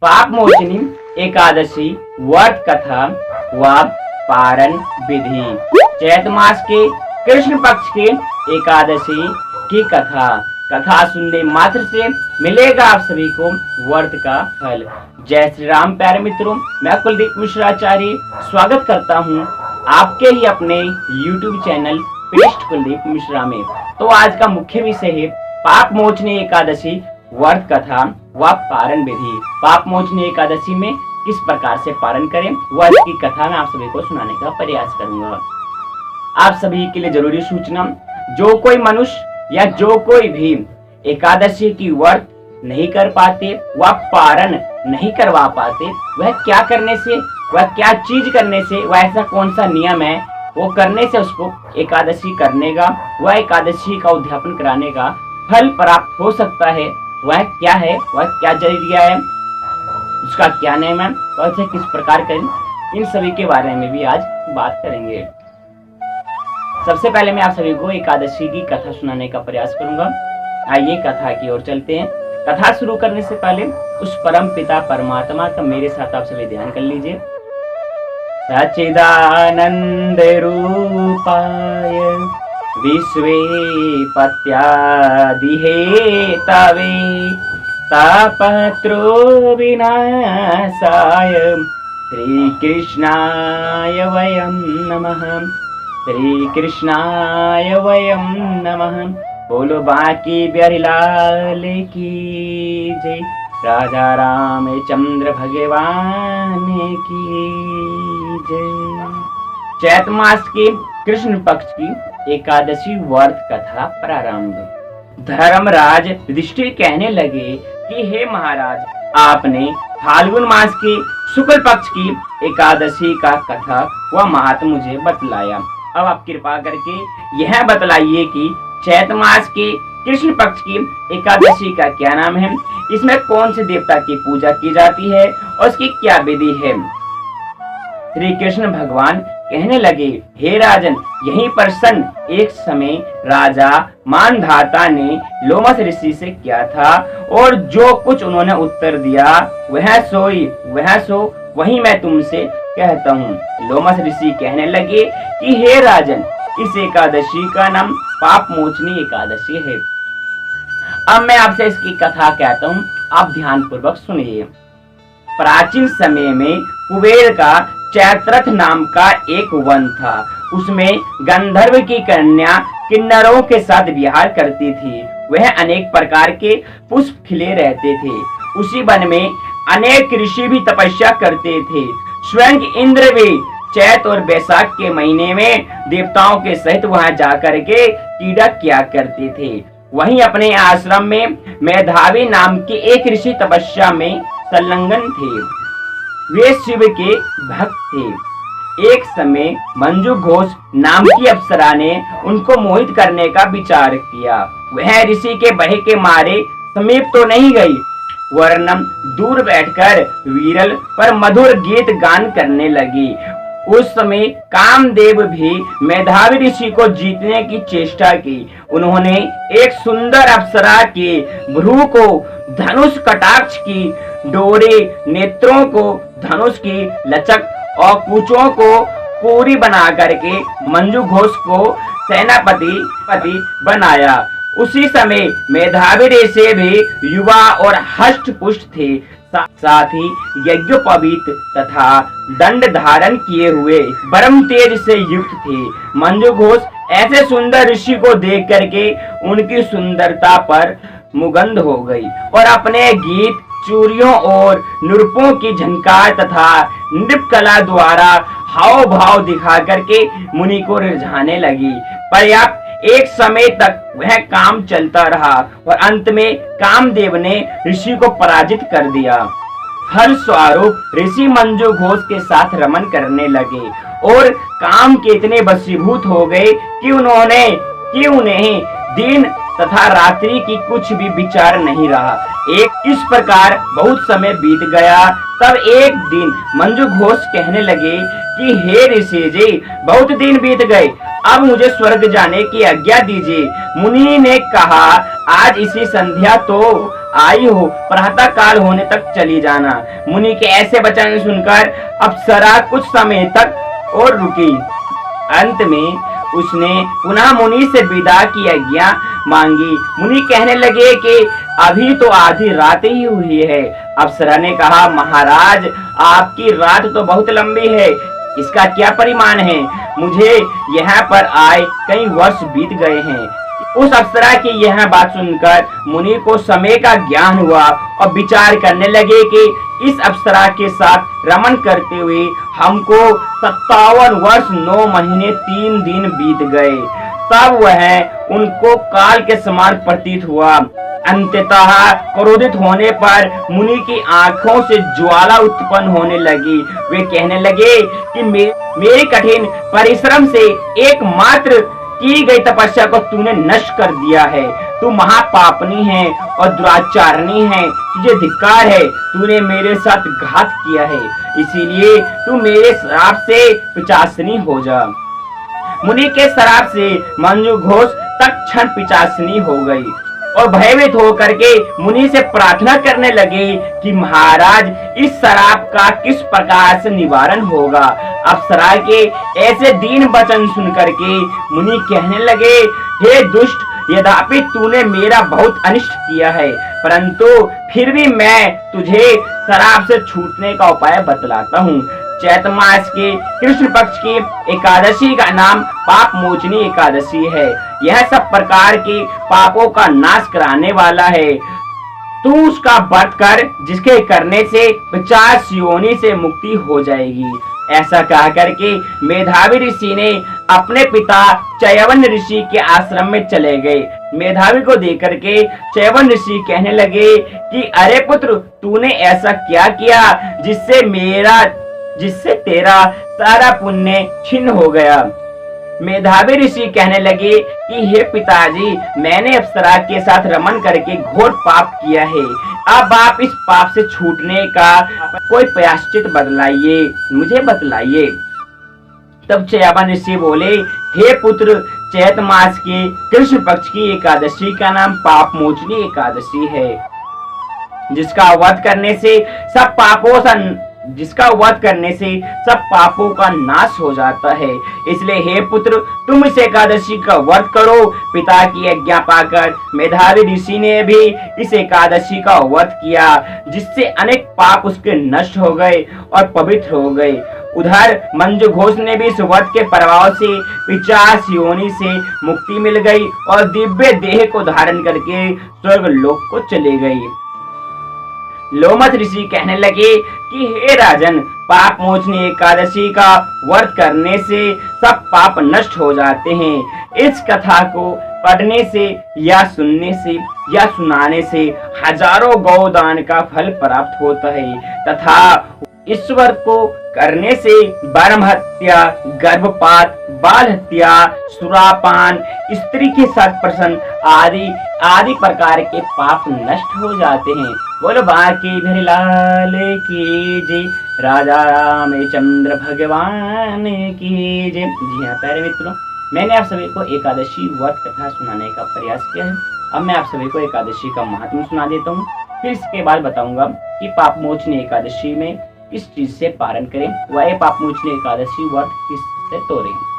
पाप मोचनी एकादशी व्रत कथा व पारण विधि। चैत मास के कृष्ण पक्ष के एकादशी की कथा सुनने मात्र से मिलेगा आप सभी को व्रत का फल। जय श्री राम प्यारे मित्रों, मैं कुलदीप मिश्राचार्य स्वागत करता हूं आपके ही अपने YouTube channel paste Kuldeep Mishra में। तो आज का मुख्य विषय है पाप मोचनी एकादशी व्रत कथा व पारण विधि। पाप मोचनी एकादशी में किस प्रकार से पारण करें वह इसकी कथा मैं आप सभी को सुनाने का प्रयास करूंगा। आप सभी के लिए जरूरी सूचना, जो कोई मनुष्य या जो कोई भी एकादशी की व्रत नहीं कर पाते वह पारण नहीं करवा पाते, वह क्या करने से, वह क्या चीज करने से, वह ऐसा कौन सा नियम है वो करने से उसको एकादशी करने का, वह एकादशी का उद्यापन कराने का फल प्राप्त हो सकता है, वह क्या है, वह क्या जरिया है, उसका क्या नियम है, वह इसे किस प्रकार करें, इन सभी के बारे में भी आज बात करेंगे। सबसे पहले मैं आप सभी को एकादशी की कथा सुनाने का प्रयास करूंगा। आइए कथा की ओर चलते हैं। कथा शुरू करने से पहले उस परम पिता परमात्मा का मेरे साथ आप सभी ध्यान कर लीजिए। सच्चिदानंद रूपाय विश्वे पत्यादि हेतवे तापत्रो विनाशाय श्री कृष्णाय वयं नमः। श्री कृष्णाय वयं नमः। बोलो बाकी बिहारी लाल की जय। राजा रामचंद्र भगवान की जय। चैत मास के कृष्ण पक्ष की एकादशी व्रत कथा प्रारंभ। धर्मराज युधिष्ठिर कहने लगे कि हे महाराज, आपने फाल्गुन मास के शुक्ल पक्ष की एकादशी का कथा व महत्व मुझे बतलाया। अब आप कृपा करके यह बतलाइए कि चैत मास के कृष्ण पक्ष की एकादशी का क्या नाम है, इसमें कौन से देवता की पूजा की जाती है और उसकी क्या विधि है। श्री कृष्ण भगवान कहने लगे, हे राजन, यहीं पर एक समय राजा मानधाता ने लोमस ऋषि से किया था और जो कुछ उन्होंने उत्तर दिया वह सो वही मैं तुमसे कहता हूँ। लोमस ऋषि कहने लगे कि हे राजन, इस एकादशी का नाम पाप मोचनी एकादशी है। अब मैं आपसे इसकी कथा कहता हूँ, आप ध्यान पूर्वक सुनिए। प्राचीन समय में कुबेर का चैत्रथ नाम का एक वन था। उसमें गंधर्व की कन्या किन्नरों के साथ विहार करती थी। वह अनेक प्रकार के पुष्प खिले रहते थे। उसी वन में अनेक ऋषि भी तपस्या करते थे। स्वयं इंद्र भी चैत और बैसाख के महीने में देवताओं के सहित वहां जाकर के क्रीड़ा किया करते थे। वहीं अपने आश्रम में मेधावी नाम के एक ऋषि तपस्या में संलग्न थे। वे शिव के भक्त थे। एक समय मंजू घोष नाम की अप्सरा ने उनको मोहित करने का विचार किया। वह ऋषि के भय के मारे समीप तो नहीं गई, वरन दूर बैठकर विरल पर मधुर गीत गान करने लगी। उस समय कामदेव भी मेधावी ऋषि को जीतने की चेष्टा की। उन्होंने एक सुंदर अप्सरा के भ्रू को धनुष, कटाक्ष की डोरे, नेत्रों को धनुष की लचक और पूंछों को पूरी बना करके मंजू घोष को सेनापति बनाया। उसी समय मेधावी ऋषि भी युवा और हष्ट पुष्ट थे, साथ ही यज्ञोपवीत तथा दंड धारण किए हुए परम तेज से युक्त थे। मंजू घोष ऐसे सुंदर ऋषि को देख करके उनकी सुंदरता पर मुग्ध हो गई और अपने गीत, चूड़ियों और नृपों की झंकार तथा नृत्य कला द्वारा हाव भाव दिखा करके मुनि को रिझाने लगी। पर्याप्त एक समय तक वह काम चलता रहा और अंत में कामदेव ने ऋषि को पराजित कर दिया। फल स्वरूप ऋषि मंजू घोष के साथ रमन करने लगे और काम के इतने वशीभूत हो गए कि उन्हें दिन तथा रात्रि की कुछ भी विचार नहीं रहा। इस प्रकार बहुत समय बीत गया। तब एक दिन मंजू घोष कहने लगे कि हे ऋषि जी, बहुत दिन बीत गए, अब मुझे स्वर्ग जाने की आज्ञा दीजिए। मुनि ने कहा, आज इसी संध्या तो आई हो प्रातः काल होने तक चली जाना। मुनि के ऐसे वचन सुनकर अप्सरा कुछ समय तक और रुकी। अंत में उसने पुनः मुनि से विदा की आज्ञा मांगी। मुनि कहने लगे कि अभी तो आधी रात ही हुई है। अप्सरा ने कहा, महाराज आपकी रात तो बहुत लंबी है, इसका क्या परिमाण है? मुझे यहाँ पर आए कई वर्ष बीत गए हैं। उस अप्सरा की यह बात सुनकर मुनि को समय का ज्ञान हुआ और विचार करने लगे कि इस अप्सरा के साथ रमन करते हुए हमको 57 वर्ष 9 महीने 3 दिन बीत गए। तब वह उनको काल के समान प्रतीत हुआ। अंततः क्रोधित होने पर मुनि की आंखों से ज्वाला उत्पन्न होने लगी। वे कहने लगे कि मेरे कठिन परिश्रम से एकमात्र की गई तपस्या को तूने नष्ट कर दिया है। तू महापापनी है और दुराचारणी है, तुझे धिक्कार है। तूने मेरे साथ घात किया है, इसीलिए तू मेरे श्राप से पिशाचिनी हो जा। मुनि के श्राप से मंजू घोष तत्क्षण पिशाचिनी हो गई और भयभीत होकर के मुनि से प्रार्थना करने लगे कि महाराज इस श्राप का किस प्रकार से निवारण होगा। अप्सरा के ऐसे दीन वचन सुनकर के मुनि कहने लगे, हे दुष्ट, यद्यपि तूने मेरा बहुत अनिष्ट किया है, परंतु फिर भी मैं तुझे श्राप से छूटने का उपाय बतलाता हूँ। चैत मास के कृष्ण पक्ष की एकादशी का नाम पाप मोचनी एकादशी है। यह सब प्रकार के पापों का नाश कराने वाला है। तू उसका व्रत कर, जिसके करने से 50 योनि से मुक्ति हो जाएगी। ऐसा कह करके मेधावी ऋषि ने अपने पिता चयवन ऋषि के आश्रम में चले गए। मेधावी को देख करके चयवन ऋषि कहने लगे कि अरे पुत्र, तूने ऐसा क्या किया जिससे तेरा सारा पुण्य छिन्न हो गया। मेधावी ऋषि कहने लगे कि हे पिताजी, मैंने अप्सरा के साथ रमन करके घोर पाप किया है। अब आप इस पाप से छूटने का कोई प्रायश्चित बतलाइए, मुझे बतलाइए। तब चयवन ऋषि बोले, हे पुत्र, चैत मास के कृष्ण पक्ष की एकादशी का नाम पाप मोचनी एकादशी है, जिसका वध करने से सब पापों का नाश हो जाता है। इसलिए हे पुत्र, तुम इस एकादशी का व्रत करो। पिता की आज्ञा पाकर मेधावी ऋषि ने भी इस एकादशी का व्रत किया, जिससे अनेक पाप उसके नष्ट हो गए और पवित्र हो गए। उधर मंजू घोष ने भी इस व्रत के प्रभाव से 50 योनि से मुक्ति मिल गई और दिव्य देह को धारण करके स्वर्ग लोक को चले गई। लोमस ऋषि कहने लगे कि हे राजन, पाप मोचनी एकादशी का व्रत करने से सब पाप नष्ट हो जाते हैं। इस कथा को पढ़ने से या सुनने से या सुनाने से हजारों गौदान का फल प्राप्त होता है तथा ईश्वर को करने से ब्रह्म हत्या, गर्भपात, बाल हत्या, सुरापान, स्त्री के साथ प्रसन्न आदि प्रकार के पाप नष्ट हो जाते हैं। बोलो बाकी भरी लाल की जय, राजा रामचंद्र भगवान की जय। जी हाँ प्यारे मित्रों, मैंने आप सभी को एकादशी व्रत कथा सुनाने का प्रयास किया है। अब मैं आप सभी को एकादशी का महात्म्य सुना देता हूँ, फिर इसके बाद बताऊंगा कि पाप मोचनी एकादशी में किस चीज से पारण करें, वह पाप मोचनी एकादशी व्रत किस से तोड़ें।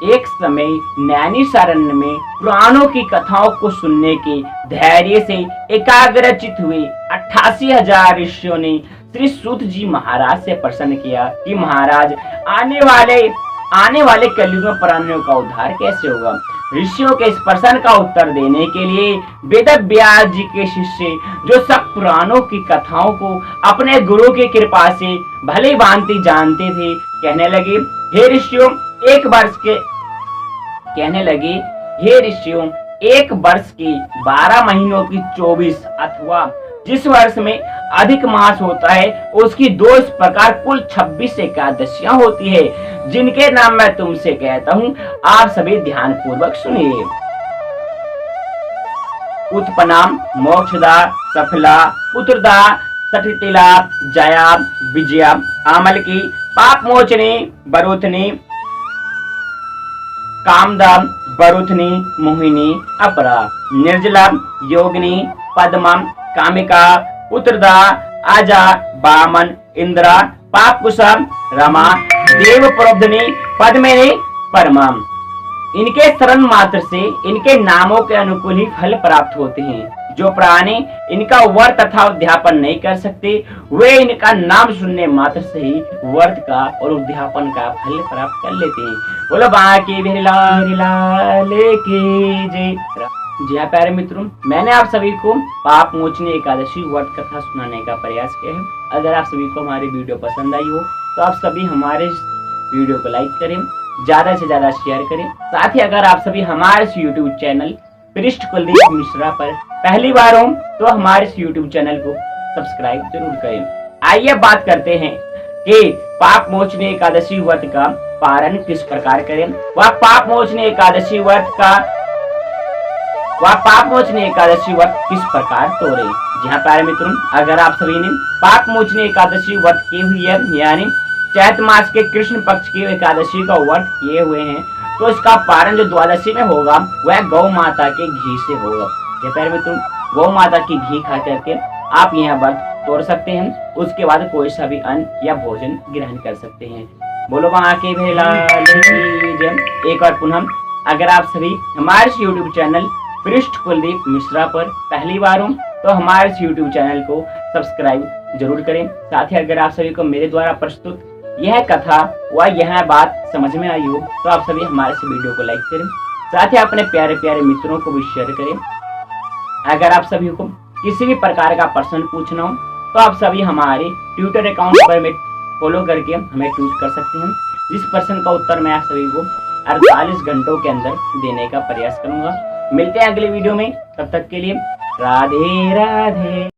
एक समय नैमिषारण्य में पुराणों की कथाओं को सुनने के धैर्य से एकाग्रचित हुए 88,000 ऋषियों ने श्री सूत जी महाराज से प्रश्न किया कि महाराज, आने वाले कलयुग में प्राणियों का उद्धार कैसे होगा। ऋषियों के इस प्रश्न का उत्तर देने के लिए वेद व्यास जी के शिष्य, जो सब पुराणों की कथाओं को अपने गुरु की कृपा से भली भांति जानते थे, कहने लगे, हे ऋषियों, एक वर्ष के 12 महीनों की 24 अथवा जिस वर्ष में अधिक मास होता है उसकी 2 इस प्रकार कुल 26 एकादशियां होती है, जिनके नाम मैं तुमसे कहता हूँ, आप सभी ध्यान पूर्वक सुनिए। उत्पन्ना, मोक्षदा, सफला, पुत्रदा, सठितिला, जया, विजया, आमलकी, पाप मोचनी, बरुथनी, कामदा, बरुथनी, मोहिनी, अपरा, निर्जला, योगिनी, पद्मा, कामिका, पुत्रदा, आजा, बामन, इंद्रा, पापकुशम, रमा, देव प्रोधनी, पद्मिनी, परमा। इनके शरण मात्र से इनके नामों के अनुकूल ही फल प्राप्त होते हैं। जो प्राणी इनका व्रत तथा उद्यापन नहीं कर सकते, वे इनका नाम सुनने मात्र से ही व्रत का और उद्यापन का फल प्राप्त कर लेते हैं। बोलो बांके बिहारी लाल की जय। जी हाँ प्यारे मित्रों, मैंने आप सभी को पाप मोचनी एकादशी व्रत कथा सुनाने का प्रयास किया है। अगर आप सभी को हमारी वीडियो पसंद आई हो तो आप सभी हमारे वीडियो को लाइक करें, ज्यादा से ज्यादा शेयर करें। साथ ही अगर आप सभी हमारे इस यूट्यूब चैनल पृष्ठ कुलदीप मिश्रा पर पहली बार हो तो हमारे इस यूट्यूब चैनल को सब्सक्राइब जरूर करें। आइए बात करते हैं कि पाप मोचनी एकादशी व्रत का पारण किस प्रकार करें। वह पाप मोचनी एकादशी व्रत किस प्रकार तोड़े। जी हाँ प्यारे मित्रों, अगर आप सभी ने पाप मोचनी एकादशी व्रत की हुई है, यानी चैत्र मास के कृष्ण पक्ष की एकादशी का व्रत किए हुए हैं, तो इसका पारण जो द्वादशी में होगा वह गौ माता के घी से होगा। ये प्यारे मित्रों, गौ माता की घी खा करके आप यह व्रत तोड़ सकते हैं। उसके बाद कोई सा भी अन्न या भोजन ग्रहण कर सकते हैं। बोलो बांके बिहारी लाल की जय। एक और पुनः, अगर आप सभी हमारे यूट्यूब चैनल पृष्ठ कुलदीप मिश्रा पर पहली बार हो तो हमारे इस यूट्यूब चैनल को सब्सक्राइब जरूर करें। साथ ही अगर आप सभी को मेरे द्वारा प्रस्तुत यह कथा व यह बात समझ में आई हो तो आप सभी हमारे इस वीडियो को लाइक करें। साथ ही अपने प्यारे प्यारे मित्रों को भी शेयर करें। अगर आप सभी को किसी भी प्रकार का प्रश्न पूछना हो तो आप सभी हमारे ट्विटर अकाउंट पर में फॉलो करके हमें ट्वीट कर सकते हैं, जिस प्रश्न का उत्तर मैं आप सभी को 48 घंटों के अंदर देने का प्रयास करूंगा। मिलते हैं अगले वीडियो में, तब तक के लिए राधे राधे।